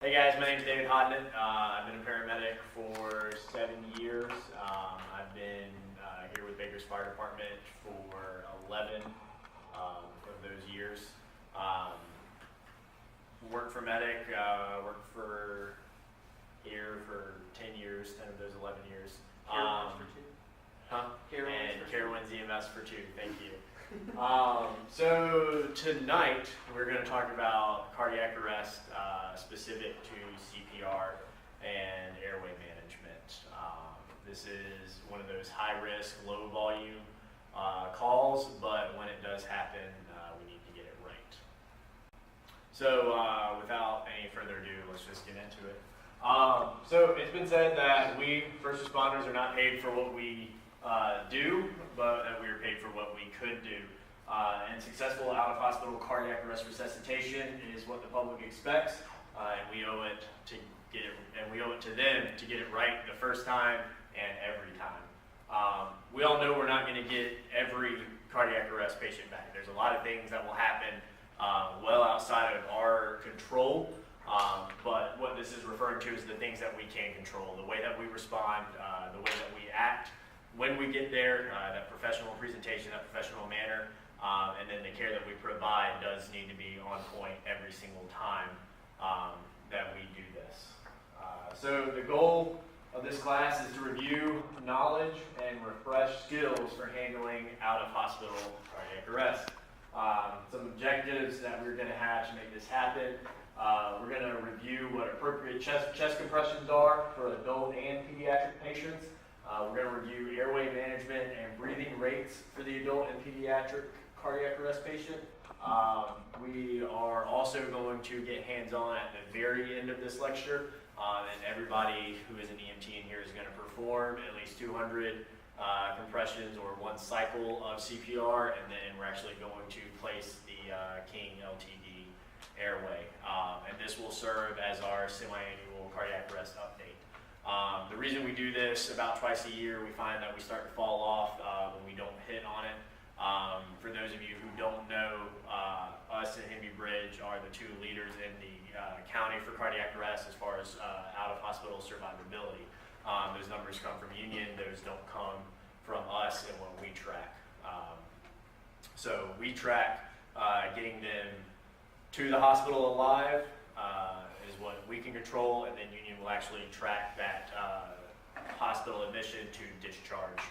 Hey guys, my name's David Hodnett. I've been a paramedic for 7 years. I've been here with Baker's Fire Department for 11 of those years. Worked for medic, worked for here for 10 years, 10 of those 11 years. Carowinds EMS for 2, thank you. So tonight we're going to talk about cardiac arrest specific to CPR and airway management. This is one of those high risk, low volume calls, but when it does happen, we need to get it right. So without any further ado, let's just get into it. So it's been said that we first responders are not paid for what we do, but that we are paid for what we could do. And successful out-of-hospital cardiac arrest resuscitation is what the public expects, and we owe it to get it, and we owe it to them to get it right the first time and every time. We all know we're not going to get every cardiac arrest patient back. There's a lot of things that will happen well outside of our control. But what this is referring to is the things that we can control, the way that we respond, the way that we act when we get there, that professional presentation, that professional manner, and then the care that we provide does need to be on point every single time that we do this. So the goal of this class is to review knowledge and refresh skills for handling out-of-hospital cardiac arrest. Some objectives that we're going to have to make this happen. We're going to review what appropriate chest compressions are for adult and pediatric patients. We're going to review airway management and breathing rates for the adult and pediatric cardiac arrest patient. We are also going to get hands-on at the very end of this lecture, and everybody who is an EMT in here is going to perform at least 200 compressions or 1 cycle of CPR, and then we're actually going to place the King LTD airway, and this will serve as our semi-annual cardiac arrest update. The reason we do this about twice a year, we find that we start to fall off when we don't hit on it. For those of you who don't know, us and Henry Bridge are the 2 leaders in the county for cardiac arrest as far as out-of-hospital survivability. Those numbers come from Union, those don't come from us and what we track. So we track getting them to the hospital alive is what we can control, and then Union will actually track that hospital admission to discharge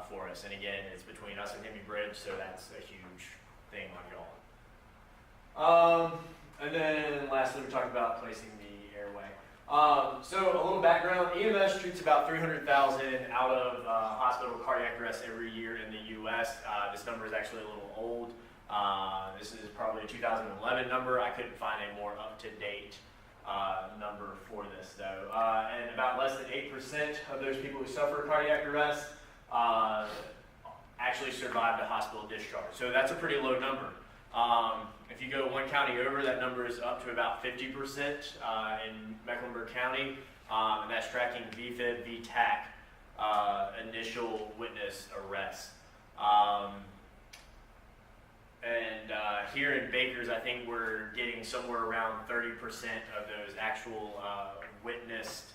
for us. And again, it's between us and Henry Bridge, so that's a huge thing on y'all. And then lastly, we talked about placing the airway. So a little background, EMS treats about 300,000 out of hospital cardiac arrest every year in the U.S. This number is actually a little old. This is probably a 2011 number. I couldn't find a more up-to-date number for this though. And about less than 8% of those people who suffer cardiac arrest actually survive the hospital discharge. So that's a pretty low number. If you go 1 county over, that number is up to about 50% in Mecklenburg County, and that's tracking VFib, VTAC, initial witness arrest. And here in Baker's, I think we're getting somewhere around 30% of those actual witnessed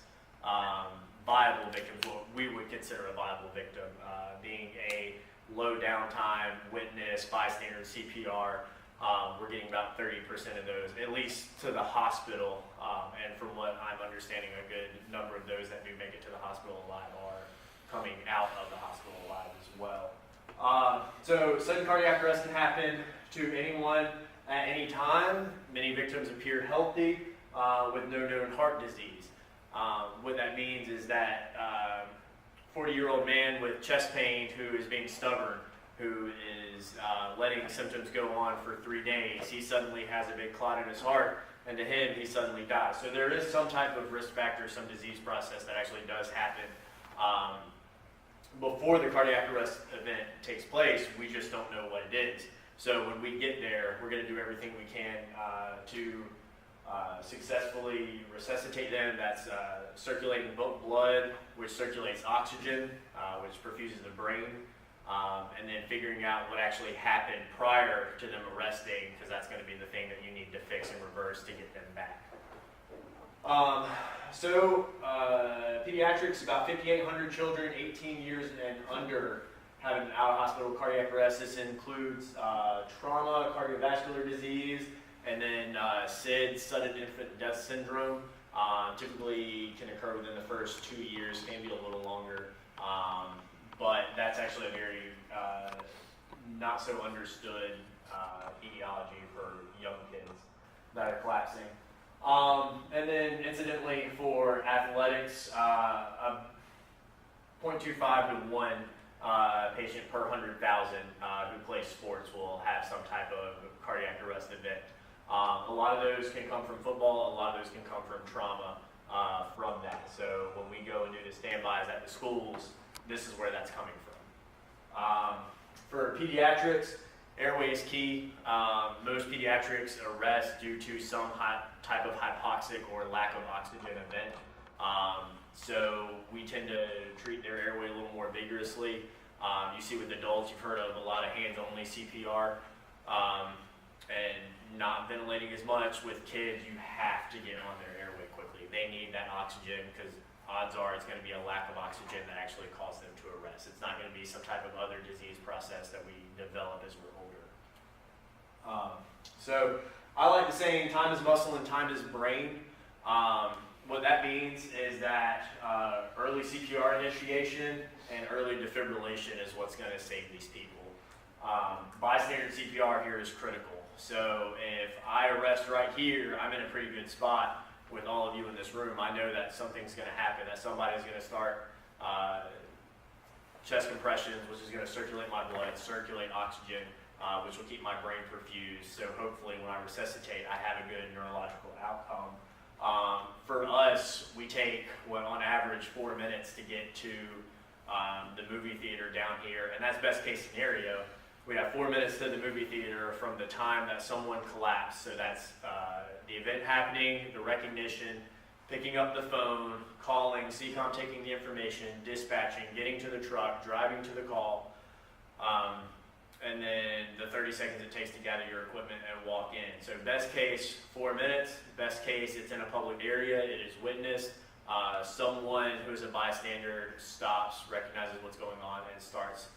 viable victims, what we would consider a viable victim, being a low downtime witness, bystander, CPR. We're getting about 30% of those, at least to the hospital. And from what I'm understanding, a good number of those that do make it to the hospital alive are coming out of the hospital alive as well. So sudden cardiac arrest can happen to anyone at any time. Many victims appear healthy with no known heart disease. What that means is that 40-year-old man with chest pain who is being stubborn, who is letting symptoms go on for 3 days, he suddenly has a big clot in his heart, and to him, he suddenly dies. So there is some type of risk factor, some disease process that actually does happen before the cardiac arrest event takes place. We just don't know what it is. So when we get there, we're going to do everything we can to successfully resuscitate them. That's circulating blood, which circulates oxygen, which perfuses the brain, and then figuring out what actually happened prior to them arresting, because that's going to be the thing that you need to fix and reverse to get them back. Pediatrics, about 5,800 children 18 years and under have an out-of-hospital cardiac arrest. This includes trauma, cardiovascular disease, and then SID, sudden infant death syndrome. Typically can occur within the first 2 years, can be a little longer, but that's actually a very not so understood etiology for young kids that are collapsing. And then incidentally for athletics, a 0.25 to 1 patient per 100,000 who plays sports will have some type of cardiac arrest event. A lot of those can come from football, a lot of those can come from trauma from that. So when we go and do the standbys at the schools, this is where that's coming from. For pediatrics, airway is key. Most pediatrics arrest due to some type of hypoxic or lack of oxygen event. So we tend to treat their airway a little more vigorously. You see with adults, you've heard of a lot of hands-only CPR and not ventilating as much. With kids, you have to get on their airway quickly. They need that oxygen because odds are it's going to be a lack of oxygen that actually causes them to arrest. It's not going to be some type of other disease process that we develop as we're older. So I like the saying, time is muscle and time is brain. What that means is that early CPR initiation and early defibrillation is what's going to save these people. Bystander CPR here is critical. So if I arrest right here, I'm in a pretty good spot with all of you in this room. I know that something's going to happen, that somebody's going to start chest compressions, which is going to circulate my blood, circulate oxygen, which will keep my brain perfused. So hopefully when I resuscitate, I have a good neurological outcome. For us, we take, on average, 4 minutes to get to the movie theater down here, and that's best case scenario. We have 4 minutes to the movie theater from the time that someone collapsed. So that's the event happening, the recognition, picking up the phone, calling, CCOM taking the information, dispatching, getting to the truck, driving to the call, and then the 30 seconds it takes to gather your equipment and walk in. So best case, 4 minutes. Best case, it's in a public area, it is witnessed. Someone who's a bystander stops, recognizes what's going on, and starts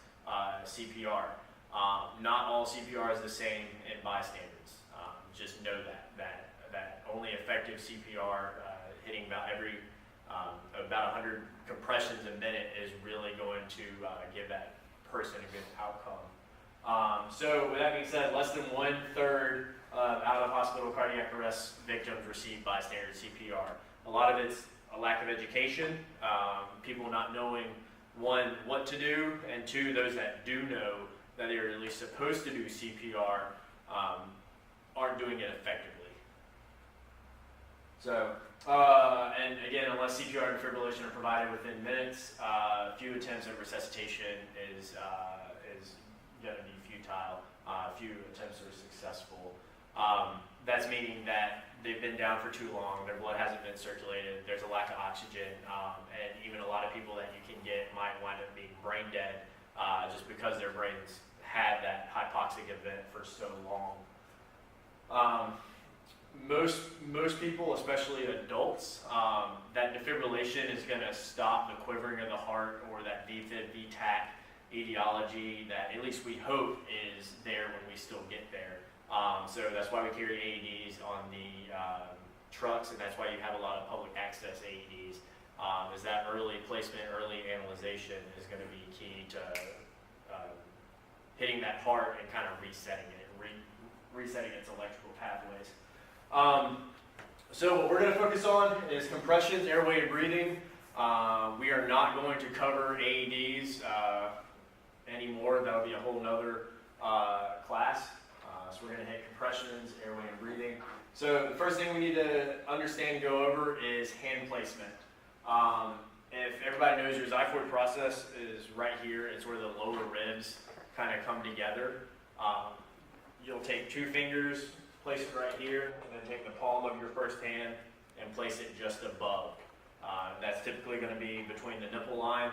CPR. Not all CPR is the same in bystanders. Just know that only effective CPR hitting about 100 compressions a minute is really going to give that person a good outcome. So with that being said, less than 1/3 of out-of-hospital cardiac arrest victims receive bystander CPR. A lot of it's a lack of education, people not knowing, one, what to do, and two, those that do know that they're at least supposed to do CPR aren't doing it effectively. So, and again, unless CPR and defibrillation are provided within minutes, few attempts at resuscitation is going to be futile. Few attempts are successful. That's meaning that they've been down for too long, their blood hasn't been circulated, there's a lack of oxygen, and even a lot of people that you can get might wind up being brain dead just because their brains had that hypoxic event for so long. Most people, especially adults, that defibrillation is going to stop the quivering of the heart, or that VFib, VTAC etiology that at least we hope is there when we still get there. So that's why we carry AEDs on the trucks, and that's why you have a lot of public access AEDs, is that early placement, early analyzation is going to be key to hitting that heart and kind of resetting it, resetting its electrical pathways. So what we're going to focus on is compressions, airway, and breathing. We are not going to cover AEDs anymore. That'll be a whole nother class. So we're going to hit compressions, airway, and breathing. So the first thing we need to understand and go over is hand placement. If everybody knows your xiphoid process is right here, it's where the lower ribs kind of come together. You'll take 2 fingers, place it right here, and then take the palm of your first hand and place it just above. That's typically going to be between the nipple line,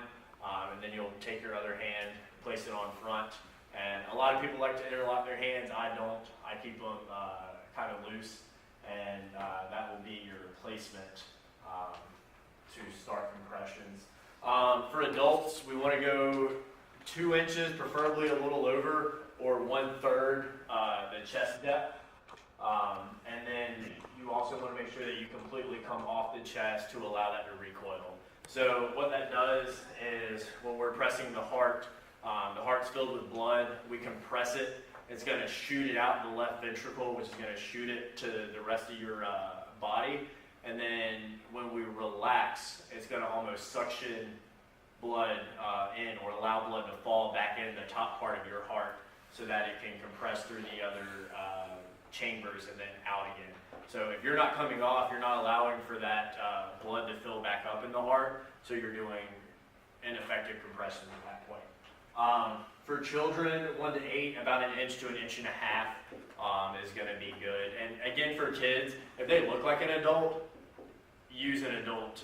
and then you'll take your other hand, place it on front. And a lot of people like to interlock their hands. I don't. I keep them kind of loose, and that will be your placement to start compressions. For adults, we want to go 2 inches, preferably a little over, or 1/3 the chest depth. And then you also want to make sure that you completely come off the chest to allow that to recoil. So what that does is when we're pressing the heart's filled with blood, we compress it. It's going to shoot it out in the left ventricle, which is going to shoot it to the rest of your body. And then when we relax, it's going to almost suction blood in, or allow blood to fall back in the top part of your heart so that it can compress through the other chambers and then out again. So if you're not coming off, you're not allowing for that blood to fill back up in the heart, so you're doing ineffective compression at that point. For children, 1 to 8, about 1 inch to 1.5 inches is going to be good. And again, for kids, if they look like an adult, use an adult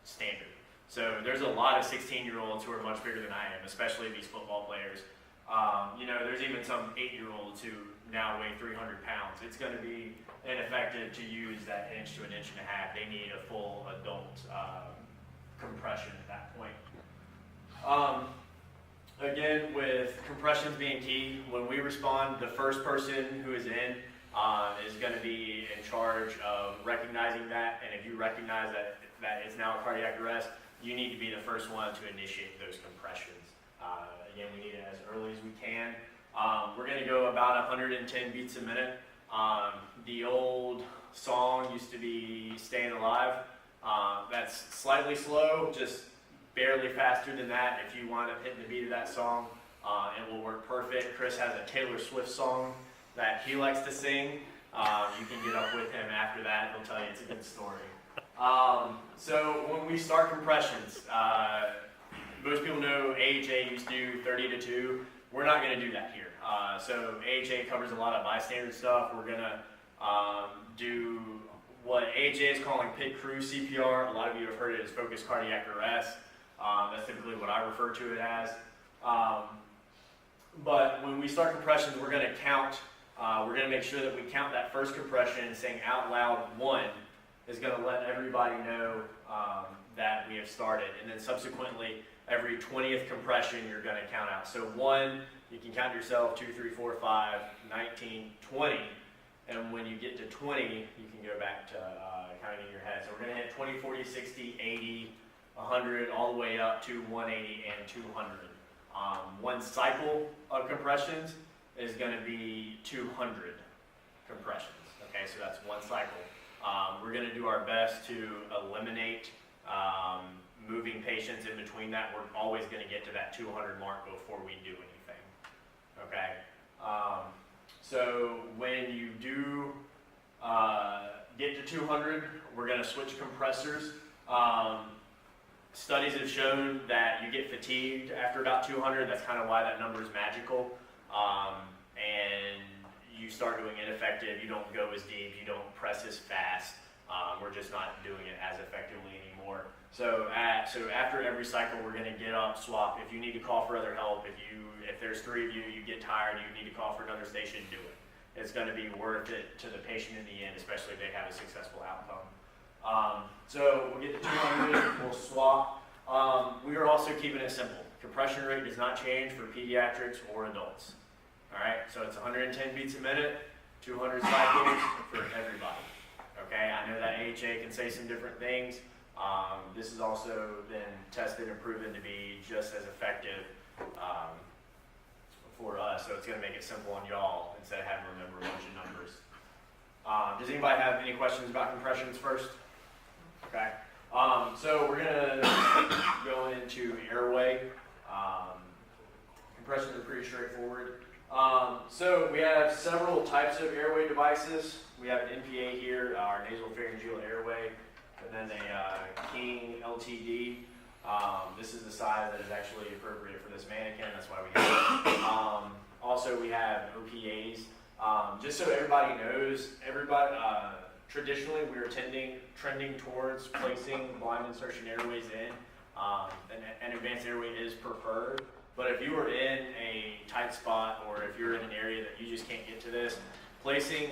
standard. So there's a lot of 16-year-olds who are much bigger than I am, especially these football players. There's even some 8-year-olds who now weigh 300 pounds. It's going to be ineffective to use that 1 inch to 1.5 inches. They need a full adult compression at that point. Again, with compressions being key, when we respond, the first person who is in is going to be in charge of recognizing that, and if you recognize that it's now a cardiac arrest, you need to be the first one to initiate those compressions. Again, we need it as early as we can. We're going to go about 110 beats a minute. The old song used to be Staying Alive. That's slightly slow, just barely faster than that. If you wind up hitting the beat of that song, it will work perfect. Chris has a Taylor Swift song that he likes to sing. You can get up with him after that. He'll tell you it's a good story. So when we start compressions, most people know AHA used to do 30 to 2. We're not going to do that here. So AHA covers a lot of bystander stuff. We're going to do what AHA is calling pit crew CPR. A lot of you have heard it as focused cardiac arrest. That's typically what I refer to it as. But when we start compressions, we're going to count. We're going to make sure that we count that first compression, saying out loud 1 is going to let everybody know that we have started. And then subsequently, every 20th compression, you're going to count out. So 1, you can count yourself, 2, 3, 4, 5, 19, 20. And when you get to 20, you can go back to counting in your head. So we're going to hit 20, 40, 60, 80, 100, all the way up to 180 and 200. 1 cycle of compressions is going to be 200 compressions. Okay, so that's 1 cycle. We're going to do our best to eliminate moving patients in between that. We're always going to get to that 200 mark before we do anything. Okay, so when you do get to 200, we're going to switch compressors. Studies have shown that you get fatigued after about 200. That's kind of why that number is magical. And you start doing ineffective. You don't go as deep. You don't press as fast. We're just not doing it as effectively anymore. So after every cycle, we're going to get up, swap. If you need to call for other help, if there's 3 of you, you get tired, you need to call for another station, do it. It's going to be worth it to the patient in the end, especially if they have a successful outcome. So we'll get to 200, we'll swap. We are also keeping it simple. Compression rate does not change for pediatrics or adults. All right, so it's 110 beats a minute, 200 cycles for everybody. Okay, I know that AHA can say some different things. This has also been tested and proven to be just as effective for us, so it's going to make it simple on y'all instead of having to remember a bunch of numbers. Does anybody have any questions about compressions first? Okay, so we're going to go into airway. Compressions are pretty straightforward. So we have several types of airway devices. We have an NPA here, our nasopharyngeal airway, and then a King LTD. This is the size that is actually appropriate for this mannequin. That's why we have it. Also, we have OPAs. Just so everybody knows, traditionally we are trending towards placing blind insertion airways in. An advanced airway is preferred. But if you are in a tight spot, or if you're in an area that you just can't get to this, placing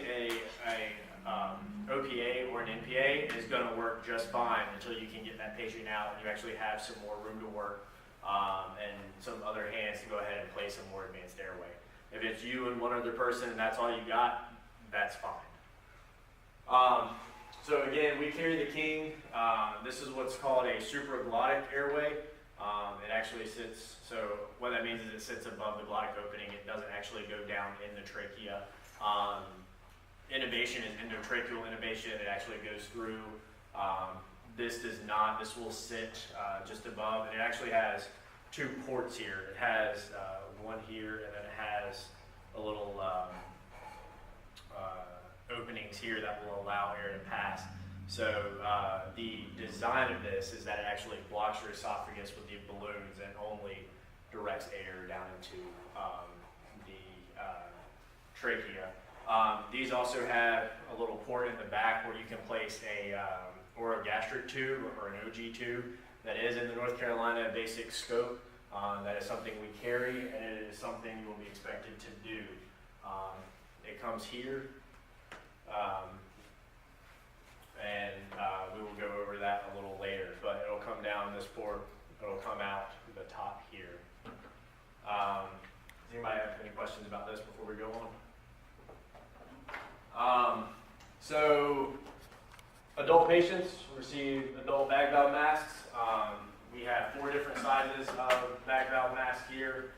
OPA or an NPA is going to work just fine until you can get that patient out and you actually have some more room to work and some other hands to go ahead and place a more advanced airway. If it's you and one other person and that's all you got, that's fine. So again, we carry the king. This is what's called a supraglottic airway. It actually sits, so what that means is it sits above the glottic opening. It doesn't actually go down in the trachea. Intubation is endotracheal intubation. It actually goes through. This does not. This will sit just above, and it actually has two ports here. It has one here, and then it has a little openings here that will allow air to pass. So the design of this is that it actually blocks your esophagus with the balloons and only directs air down into the trachea. These also have a little port in the back where you can place a orogastric tube or an OG tube. That is in the North Carolina basic scope. That is something we carry, and it is something you will be expected to do. It comes here. We will go over that a little later, but it'll come down this port, it'll come out the top here. Does anybody have any questions about this before we go on? So adult patients receive adult bag valve masks. We have 4 different sizes of bag valve masks here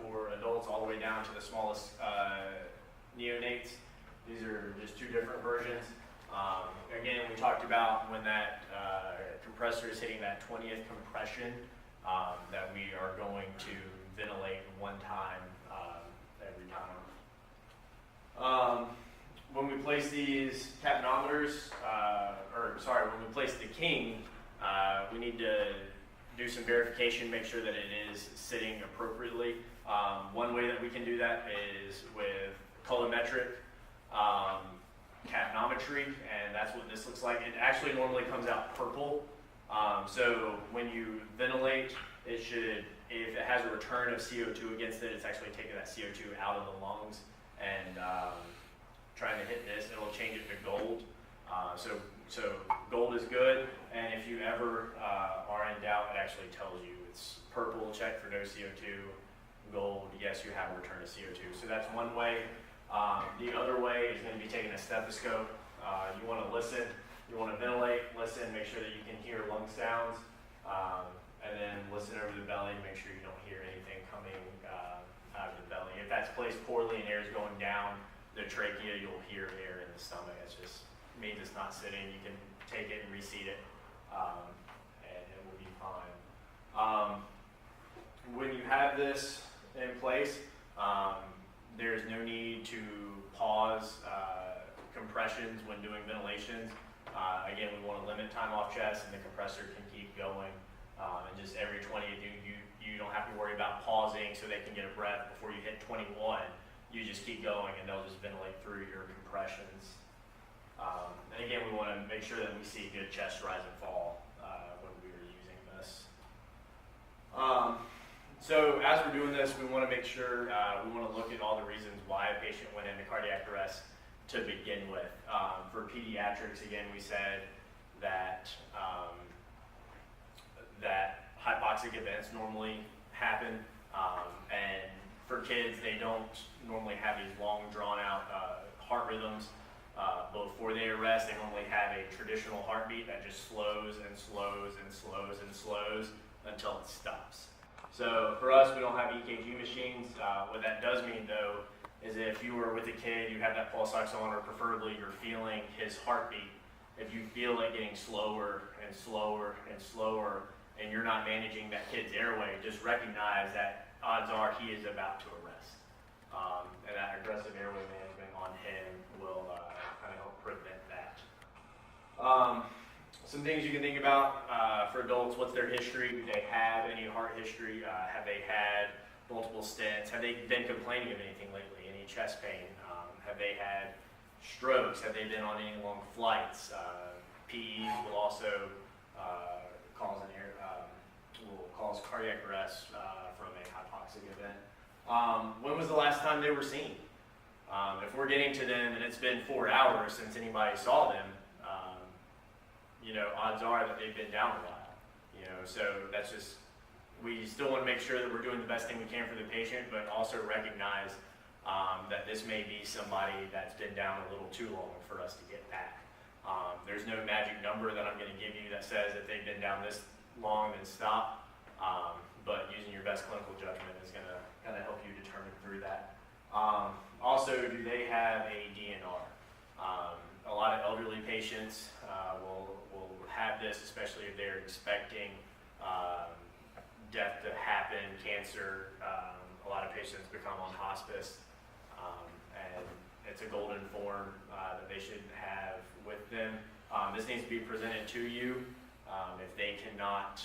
for adults all the way down to the smallest neonates. These are just 2 different versions. Again, we talked about when that compressor is hitting that 20th compression that we are going to ventilate one time every time. When we place these capnometers, when we place the king, we need to do some verification, make sure that it is sitting appropriately. One way that we can do that is with colorimetric capnometry, and that's what this looks like. It actually normally comes out purple. So when you ventilate, it should, if it has a return of CO2 against it, it's actually taking that CO2 out of the lungs and trying to hit this, it'll change it to gold. So gold is good, and if you ever are in doubt, it actually tells you. It's purple, check for no CO2, gold, yes, you have a return of CO2. So that's one way. The other way is going to be taking a stethoscope. You want to listen, you want to ventilate, listen, make sure that you can hear lung sounds, and then listen over the belly, make sure you don't hear anything coming out of the belly. If that's placed poorly and air is going down the trachea, you'll hear air in the stomach. It just means it's not sitting. You can take it and reseat it, and it will be fine. When you have this in place, there's no need to pause compressions when doing ventilations. Again, we want to limit time off chest, and the compressor can keep going. And just every 20, you don't have to worry about pausing so they can get a breath before you hit 21. You just keep going, and they'll just ventilate through your compressions. And again, we want to make sure that we see good chest rise and fall when we are using this. So as we're doing this, we want to make sure, we want to look at all the reasons why a patient went into cardiac arrest to begin with. For pediatrics, again, we said that that hypoxic events normally happen, and for kids, they don't normally have these long, drawn-out heart rhythms. Before they arrest, they normally have a traditional heartbeat that just slows and slows and slows and slows until it stops. So for us, we don't have EKG machines. What that does mean, though, is if you were with a kid, you have that pulse oximeter, preferably you're feeling his heartbeat. If you feel it getting slower and slower and slower, and you're not managing that kid's airway, just recognize that odds are he is about to arrest. And that aggressive airway management on him will kind of help prevent that. Some things you can think about for adults: what's their history? Do they have any heart history? Have they had multiple stents? Have they been complaining of anything lately? Any chest pain? Have they had strokes? Have they been on any long flights? PEs will also cause cardiac arrest from a hypoxic event. When was the last time they were seen? If we're getting to them and it's been 4 hours since anybody saw them, you know, odds are that they've been down a while. You know, so that's just, we still want to make sure that we're doing the best thing we can for the patient, but also recognize that this may be somebody that's been down a little too long for us to get back. There's no magic number that I'm going to give you that says that they've been down this long, then stop. But using your best clinical judgment is going to kind of help you determine through that. Also, do they have a DNR? A lot of elderly patients will have this, especially if they're expecting death to happen, cancer. A lot of patients become on hospice, and it's a golden form that they should have with them. This needs to be presented to you. If they cannot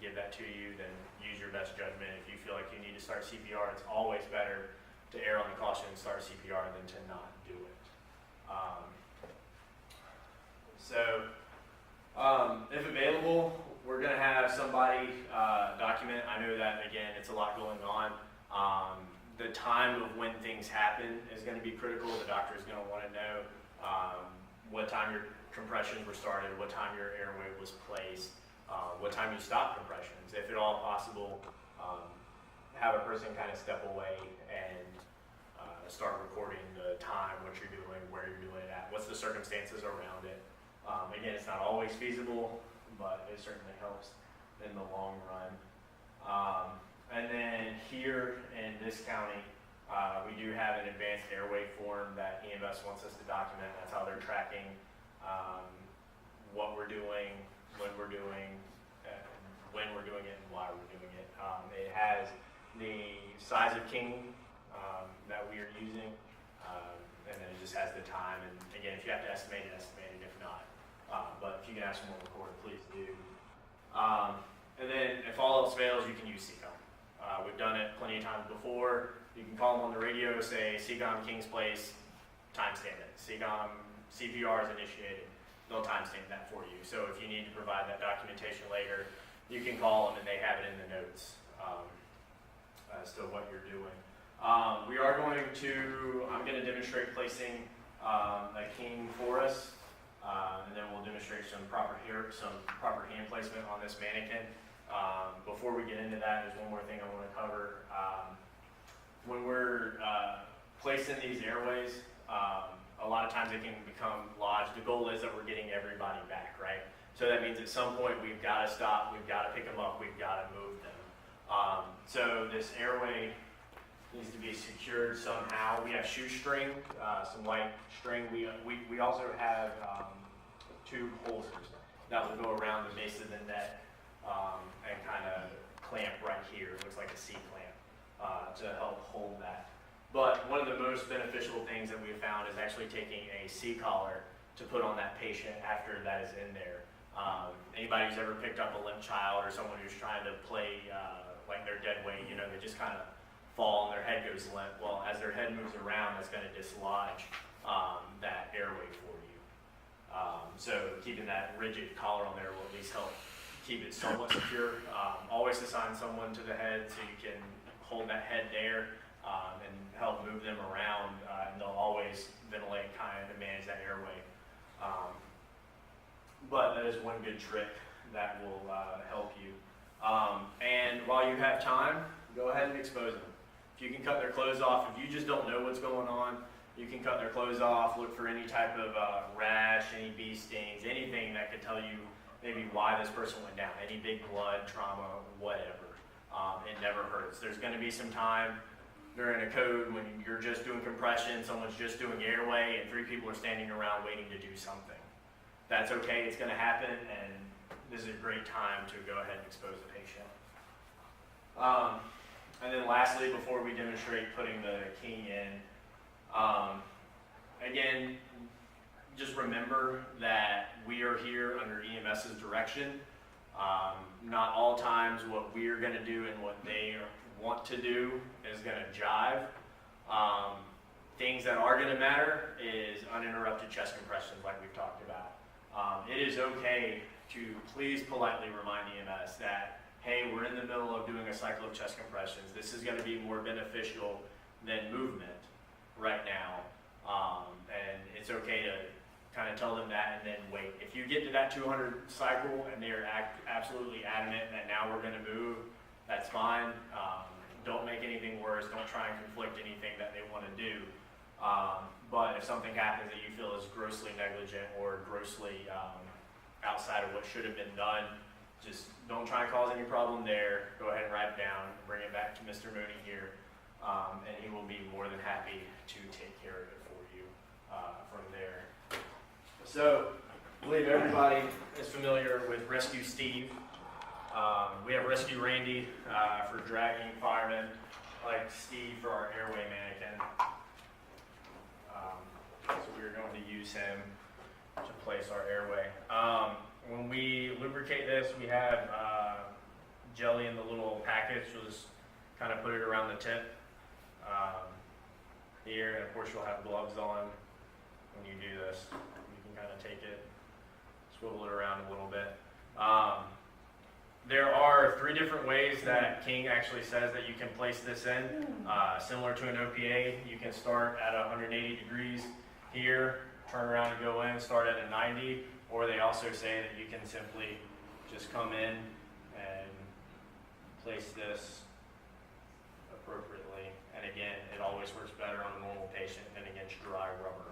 give that to you, then use your best judgment. If you feel like you need to start CPR, it's always better to err on the caution and start CPR than to not do it. If available, we're going to have somebody document. I know that, again, it's a lot going on. The time of when things happen is going to be critical. The doctor is going to want to know what time your compressions were started, what time your airway was placed, what time you stopped compressions. If at all possible, have a person kind of step away and start recording the time, what you're doing, where you're doing it at, what's the circumstances around it. Again, it's not always feasible, but it certainly helps in the long run. And then here in this county, we do have an advanced airway form that EMS wants us to document. That's how they're tracking what we're doing, when we're doing it, and why we're doing it. It has the size of king that we are using, and then it just has the time. And again, if you have to estimate it, estimate it. If not, but if you can have someone record it, please do. And then if all else fails, you can use CCOM. We've done it plenty of times before. You can call them on the radio, say CCOM King's Place, timestamp it. CPR is initiated. They'll timestamp that for you. So if you need to provide that documentation later, you can call them and they have it in the notes as to what you're doing. I'm going to demonstrate placing a king for us, and then we'll demonstrate some proper hand placement on this mannequin. Before we get into that, there's one more thing I want to cover. When we're placing these airways, a lot of times they can become lodged. The goal is that we're getting everybody back, right? So that means at some point we've got to stop, we've got to pick them up, we've got to move them. So this airway needs to be secured somehow. We have shoestring, some white string. We also have tube holders that will go around the base of the neck and kind of clamp right here. It looks like a C-clamp to help hold that. But one of the most beneficial things that we've found is actually taking a C-collar to put on that patient after that is in there. Anybody who's ever picked up a limp child or someone who's trying to play like their dead weight, you know, they just kind of fall and their head goes limp. Well, as their head moves around, that's going to dislodge that airway for you. So keeping that rigid collar on there will at least help keep it somewhat secure. Always assign someone to the head so you can hold that head there and help move them around, and they'll always ventilate kind of to manage that airway. But that is one good trick that will help you. And while you have time, go ahead and expose them. If you can cut their clothes off, if you just don't know what's going on, you can cut their clothes off, look for any type of rash, any bee stings, anything that could tell you maybe why this person went down, any big blood, trauma, whatever. It never hurts. There's going to be some time during a code when you're just doing compression, someone's just doing airway, and 3 people are standing around waiting to do something. That's okay, it's going to happen, and this is a great time to go ahead and expose the patient. And then lastly, before we demonstrate putting the king in, again, just remember that we are here under EMS's direction. Not all times what we are going to do and what they want to do is going to jive. Things that are going to matter is uninterrupted chest compressions like we've talked about. It is okay to please politely remind EMS that, hey, we're in the middle of doing a cycle of chest compressions. This is going to be more beneficial than movement. right now. And it's okay to kind of tell them that and then wait. If you get to that 200 cycle and they're absolutely adamant that now we're going to move, that's fine. Don't make anything worse. Don't try and conflict anything that they want to do. But if something happens that you feel is grossly negligent or grossly outside of what should have been done, just don't try and cause any problem there. Go ahead and write it down, bring it back to Mr. Mooney here, and he will be more than happy to take care of it for you from there. So, I believe everybody is familiar with Rescue Steve. We have Rescue Randy for dragging firemen, like Steve for our airway mannequin. So we're going to use him to place our airway. When we lubricate this, we have jelly in the little package. You'll just kind of put it around the tip here, and of course you'll have gloves on when you do this. You can kind of take it, swivel it around a little bit. There are 3 different ways that King actually says that you can place this in. Similar to an OPA, you can start at 180 degrees here, turn around and go in, start at a 90, or they also say that you can simply just come in and place this appropriately. And again, it always works better on a normal patient than against dry rubber.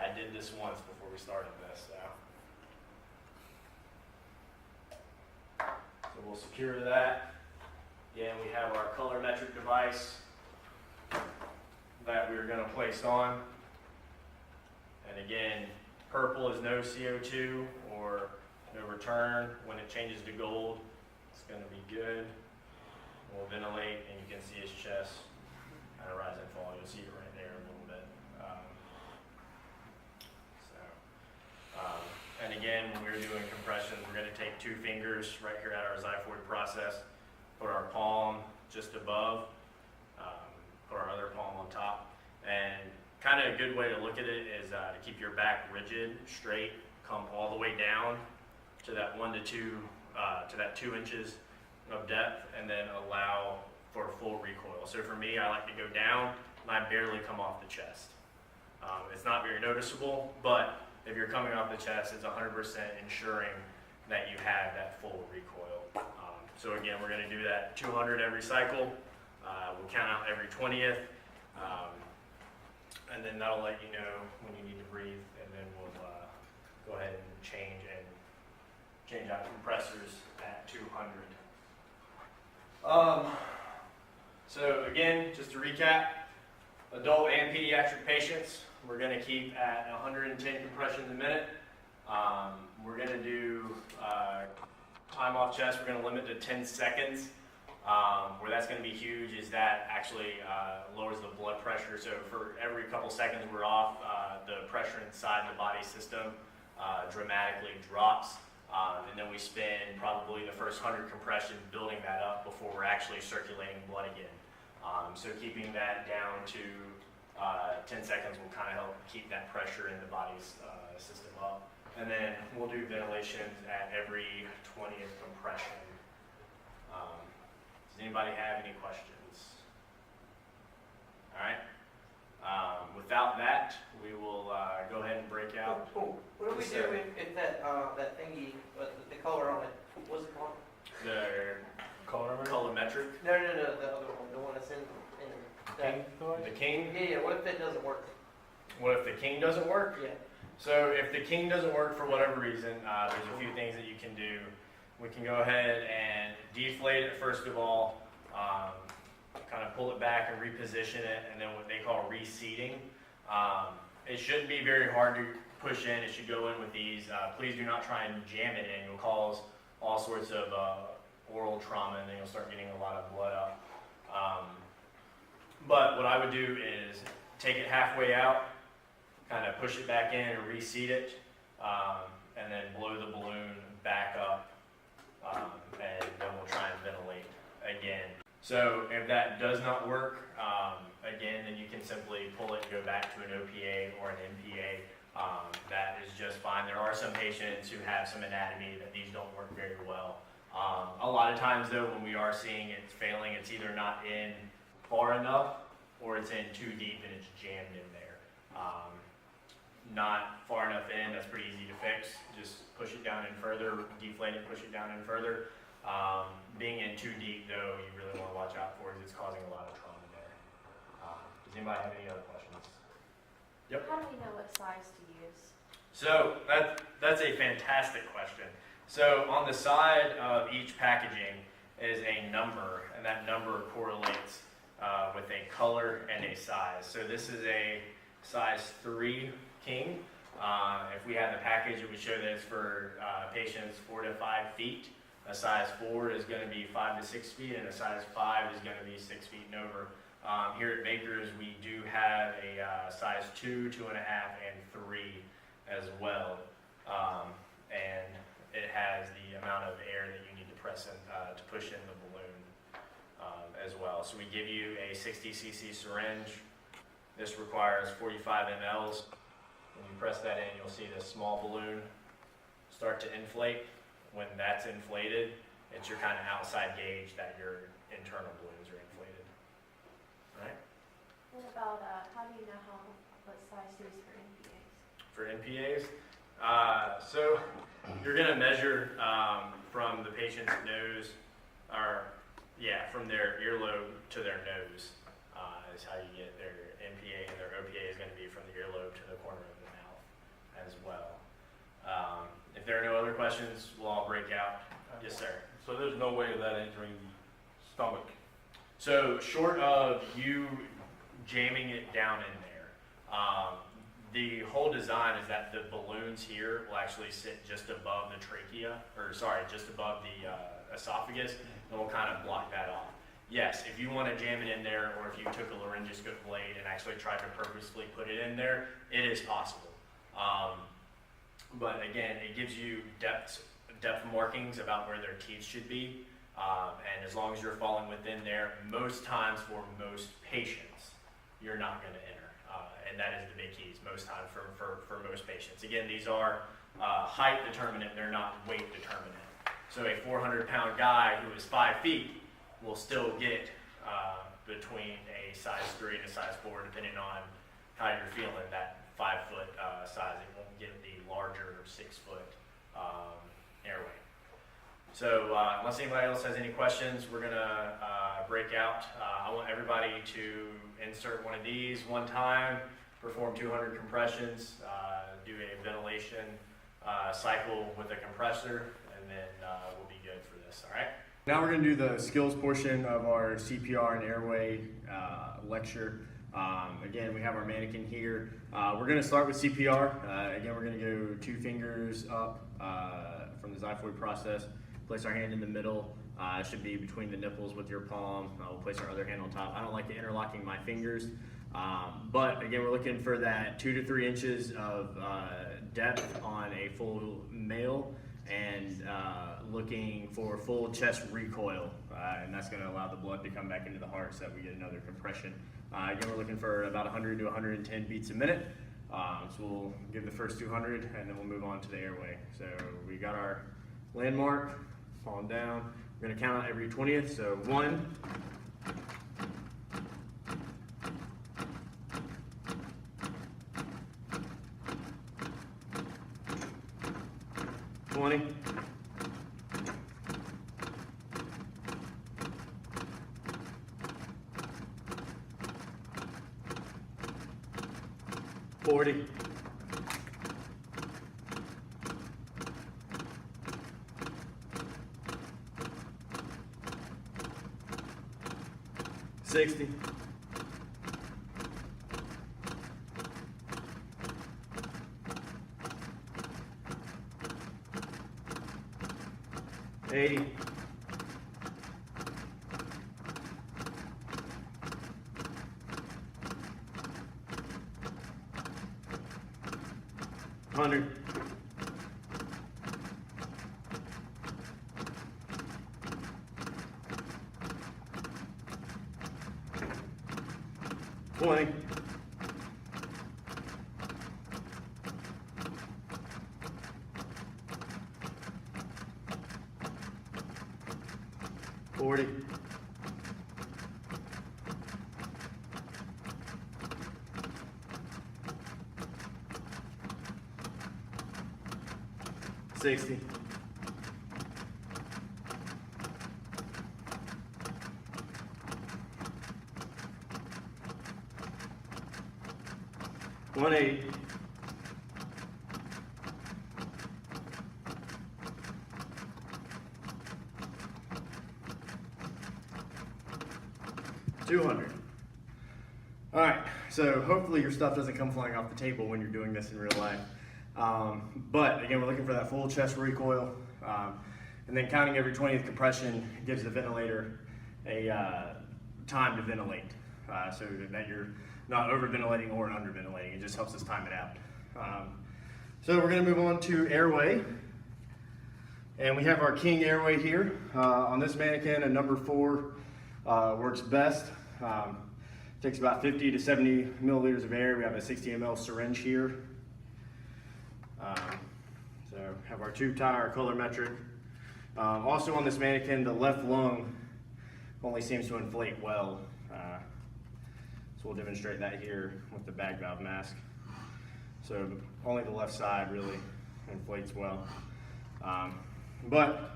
I did this once before we started this, so we'll secure that. Again, we have our color metric device that we're going to place on. And again, purple is no CO2 or no return. When it changes to gold, it's going to be good. We'll ventilate, and you can see his chest kind of rise and fall. You'll see it right there a little bit. And again, when we're doing compressions, we're going to take 2 fingers right here at our xiphoid process, put our palm just above, put our other palm on top. And kind of a good way to look at it is to keep your back rigid, straight, come all the way down to that 1 to 2, to that 2 inches of depth, and then allow for full recoil. So for me, I like to go down and I barely come off the chest. It's not very noticeable, but if you're coming off the chest, it's 100% ensuring that you have that full recoil. So again, we're going to do that 200 every cycle. We'll count out every 20th, and then that'll let you know when you need to breathe, and then we'll go ahead and change out compressors at 200. So again, just to recap, adult and pediatric patients, we're going to keep at 110 compressions a minute. We're going to do time off chest. We're going to limit to 10 seconds. Where that's going to be huge is that actually lowers the blood pressure. So for every couple seconds we're off, the pressure inside the body system dramatically drops. And then we spend probably the first 100 compressions building that up before we're actually circulating blood again. So keeping that down to 10 seconds will kind of help keep that pressure in the body's system up. And then we'll do ventilations at every 20th compression. Does anybody have any questions? All right. Without that, we will go ahead and break out. What do we do if that that thingy, the color on it, what's it called? The colorimetric? No, the other one, the one that's in that. The King? Yeah, what if that doesn't work? What if the King doesn't work? Yeah. So if the King doesn't work for whatever reason, there's a few things that you can do. We can go ahead and deflate it first of all, kind of pull it back and reposition it, and then what they call reseating. It shouldn't be very hard to push in. It should go in with these. Please do not try and jam it in. You'll cause all sorts of oral trauma, and then you'll start getting a lot of blood up. But what I would do is take it halfway out, kind of push it back in and reseat it, and then blow the balloon back up, and then we'll try and ventilate again. So if that does not work, again, then you can simply pull it and go back to an OPA or an MPA. That is just fine. There are some patients who have some anatomy that these don't work very well. A lot of times though, when we are seeing it failing, it's either not in far enough or it's in too deep and it's jammed in there. Not far enough in, that's pretty easy to fix. Just push it down in further, deflate it, push it down in further. Being in too deep though, you really want to watch out for it. It's causing a lot of trauma there. Does anybody have any other questions? Yep. How do we know what size to use? So that's a fantastic question. So on the side of each packaging is a number, and that number correlates with a color and a size. So this is a size 3 king. If we had the package, it would show that it's for patients 4 to 5 feet. A size 4 is going to be 5 to 6 feet, and a size 5 is going to be 6 feet and over. Here at Baker's, we do have a size 2, 2.5, and 3 as well. And it has the amount of air that you need to press in to push in the balloon as well. So we give you a 60 cc syringe. This requires 45 mLs. When you press that in, you'll see this small balloon start to inflate. When that's inflated, it's your kind of outside gauge that your internal balloons are inflated. All right? What about, how do you know what size to use for NPAs? For NPAs, so you're going to measure from the patient's nose, from their earlobe to their nose is how you get their NPA, and their OPA is going to be from the earlobe to the corner of the mouth as well. If there are no other questions, we'll all break out. Yes, sir. So there's no way of that entering the stomach? So short of you jamming it down in there, the whole design is that the balloons here will actually sit just above the trachea, just above the esophagus, and will kind of block that off. Yes, if you want to jam it in there, or if you took a laryngoscope blade and actually tried to purposefully put it in there, it is possible. But again, it gives you depth markings about where their teeth should be, and as long as you're falling within there, most times for most patients, you're not going to enter. And that is the big keys most times for most patients. Again, these are height determinant, they're not weight determinant. So a 400-pound guy who is 5 feet will still get between a size 3 and a size 4, depending on how you're feeling, that 5-foot size. It won't get the larger 6-foot airway. So unless anybody else has any questions, we're going to break out. I want everybody to insert one of these one time, perform 200 compressions, do a ventilation cycle with a compressor, and then we'll be good for this, all right? Now we're going to do the skills portion of our CPR and airway lecture. Again, we have our mannequin here. We're going to start with CPR. Again, we're going to go 2 fingers up from the xiphoid process. Place our hand in the middle. It should be between the nipples with your palm. We'll place our other hand on top. I don't like interlocking my fingers. But again, we're looking for that 2 to 3 inches of depth on a full male, and looking for full chest recoil. And that's going to allow the blood to come back into the heart so that we get another compression. Again, we're looking for about 100 to 110 beats a minute. So we'll give the first 200 and then we'll move on to the airway. So we got our landmark, falling down. We're going to count out every 20th. So 1, 20, 40, 60, 80, 100, 20, 30, 40. 60. 180. 200. All right, so hopefully your stuff doesn't come flying off the table when you're doing this in real life. But again, we're looking for that full chest recoil. And then counting every 20th compression gives the ventilator a time to ventilate. So that you're not over-ventilating or under-ventilating. It just helps us time it out. So we're gonna move on to airway. And we have our King airway here. On this mannequin, a number 4 works best. Takes about 50 to 70 milliliters of air. We have a 60 ml syringe here. So have our tube tie, our colorimetric. Also on this mannequin, the left lung only seems to inflate well. So we'll demonstrate that here with the bag valve mask. So only the left side really inflates well. But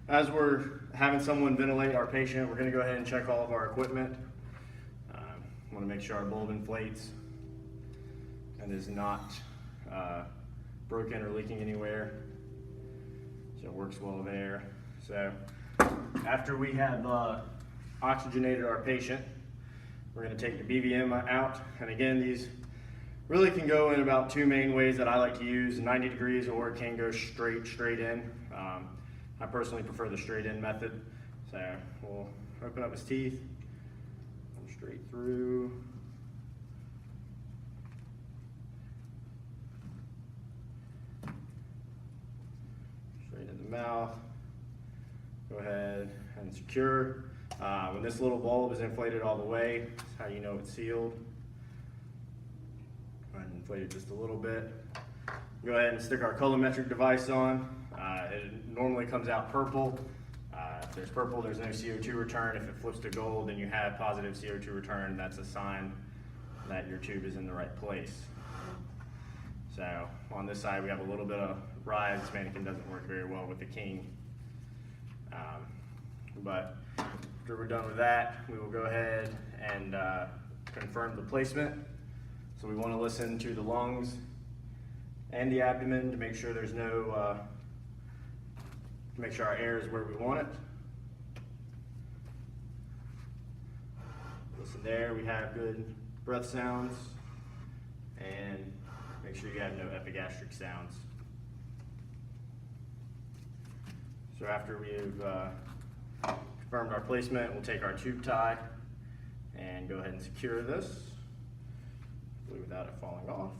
as we're having someone ventilate our patient, we're gonna go ahead and check all of our equipment. Want to make sure our bulb inflates and is not broken or leaking anywhere. So it works well there. So after we have oxygenated our patient, we're going to take the BVM out. And again, these really can go in about 2 main ways that I like to use, 90 degrees, or it can go straight in. I personally prefer the straight in method. So we'll open up his teeth, straight through. Straight in the mouth. Go ahead and secure. When this little bulb is inflated all the way, that's how you know it's sealed. Go ahead and inflate it just a little bit. Go ahead and stick our colorimetric device on. It normally comes out purple. If there's purple, there's no CO2 return. If it flips to gold, then you have positive CO2 return. That's a sign that your tube is in the right place. So on this side, we have a little bit of rise. This mannequin doesn't work very well with the King. But after we're done with that, we will go ahead and confirm the placement. So we want to listen to the lungs and the abdomen to make sure there's no, to make sure our air is where we want it. Listen there, we have good breath sounds, and make sure you have no epigastric sounds. So after we've confirmed our placement, we'll take our tube tie and go ahead and secure this, hopefully without it falling off.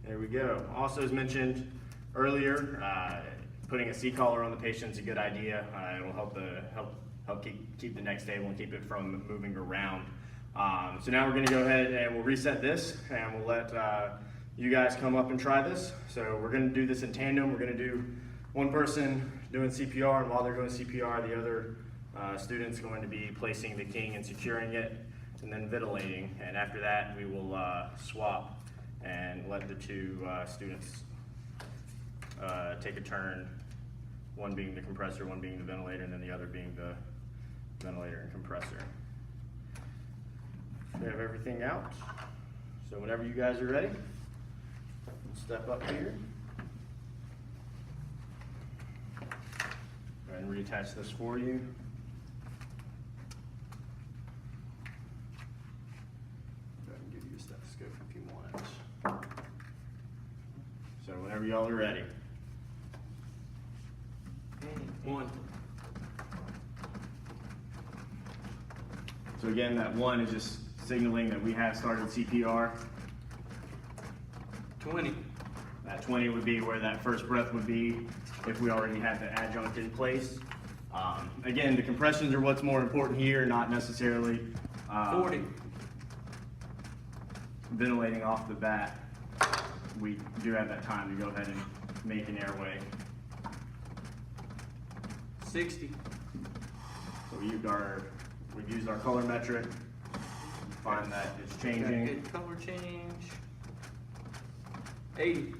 There we go. Also, as mentioned earlier, putting a C-collar on the patient is a good idea. It will help keep the neck stable and keep it from moving around. So now we're going to go ahead and we'll reset this, and we'll let you guys come up and try this. So we're going to do this in tandem. We're going to do one person doing CPR, and while they're doing CPR, the other student's going to be placing the King and securing it, and then ventilating. And after that, we will swap and let the 2 students take a turn, one being the compressor, one being the ventilator, and then the other being the ventilator and compressor. We have everything out. So whenever you guys are ready, step up here. Go ahead and reattach this for you. Go ahead and give you a stethoscope if you want. So whenever y'all are ready. 1. So again, that 1 is just signaling that we have started CPR. 20. That 20 would be where that first breath would be if we already had the adjunct in place. Again, the compressions are what's more important here, not necessarily 40. ventilating off the bat. We do have that time to go ahead and make an airway. 60. So we've used our color metric, find that it's changing. Good color change. 80.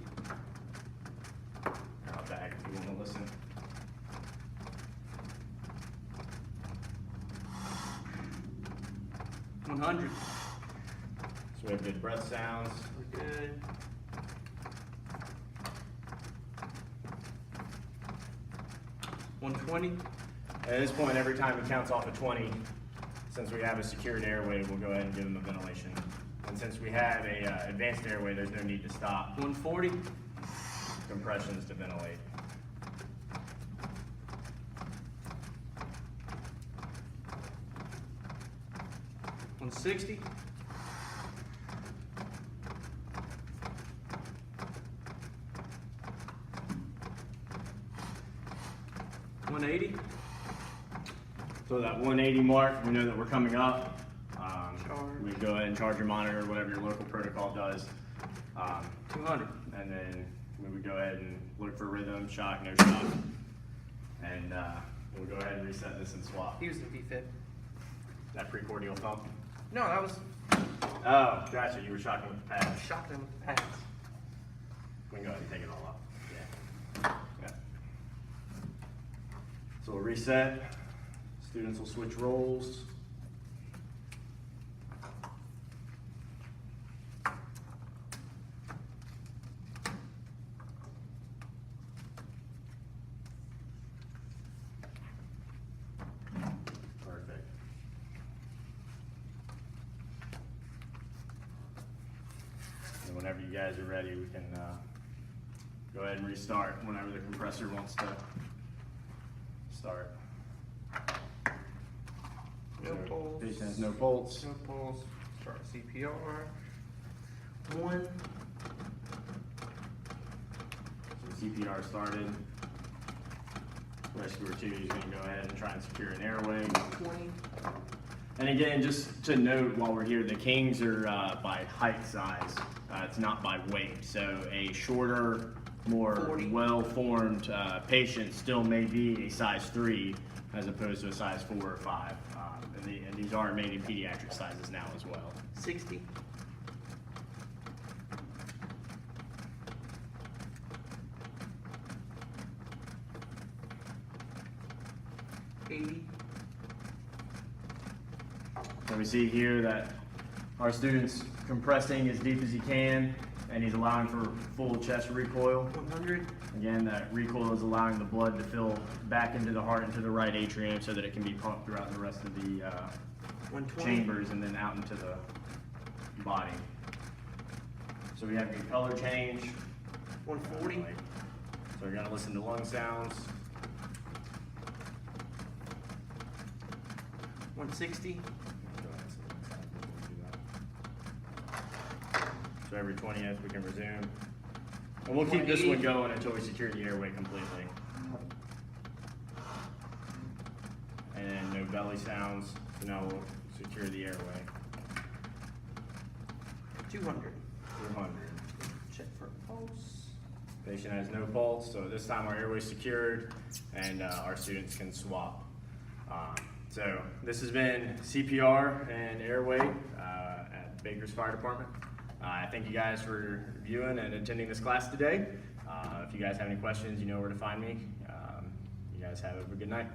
Out back if you want to listen. $100. So we have good breath sounds. We're good. $120. At this point, every time he counts off of 20, since we have a secured airway, we'll go ahead and give him a ventilation. And since we have a advanced airway, there's no need to stop $140. compressions to ventilate. $160. $180. So that 180 mark, we know that we're coming up. Charge. We go ahead and charge your monitor, whatever your local protocol does. 200. And then we would go ahead and look for rhythm, shock, no shock. And we'll go ahead and reset this and swap. He was in VFib. That precordial thump. No, that was Oh, gotcha, you were shocking with the pad. shocking him with the pads. We can go ahead and take it all off. Yeah. So we'll reset. Students will switch roles. Perfect. And whenever you guys are ready, we can go ahead and restart whenever the compressor wants to start. No pulse. Patient has no pulse. No pulse. Start CPR. 1. So CPR started. Rescuer 2 is going to go ahead and try and secure an airway. 20. And again, just to note while we're here, the kings are by height size. It's not by weight. So a shorter, more 40. well-formed patient still may be a size 3 as opposed to a size 4 or 5. And these are mainly pediatric sizes now as well. 60. $80. And we see here that our student's compressing as deep as he can, and he's allowing for full chest recoil. 100. Again, that recoil is allowing the blood to fill back into the heart, into the right atrium, so that it can be pumped throughout the rest of the 120. chambers and then out into the body. So we have your color change. 140. So we're gonna listen to lung sounds. 160. So every 20th we can resume. And we'll keep this one going until we secure the airway completely. And then no belly sounds, so now we'll secure the airway. 200. 200. Check for pulse. Patient has no pulse, so this time our airway is secured and our students can swap. So this has been CPR and airway at Baker's Fire Department. I thank you guys for viewing and attending this class today. If you guys have any questions, you know where to find me. You guys have a good night.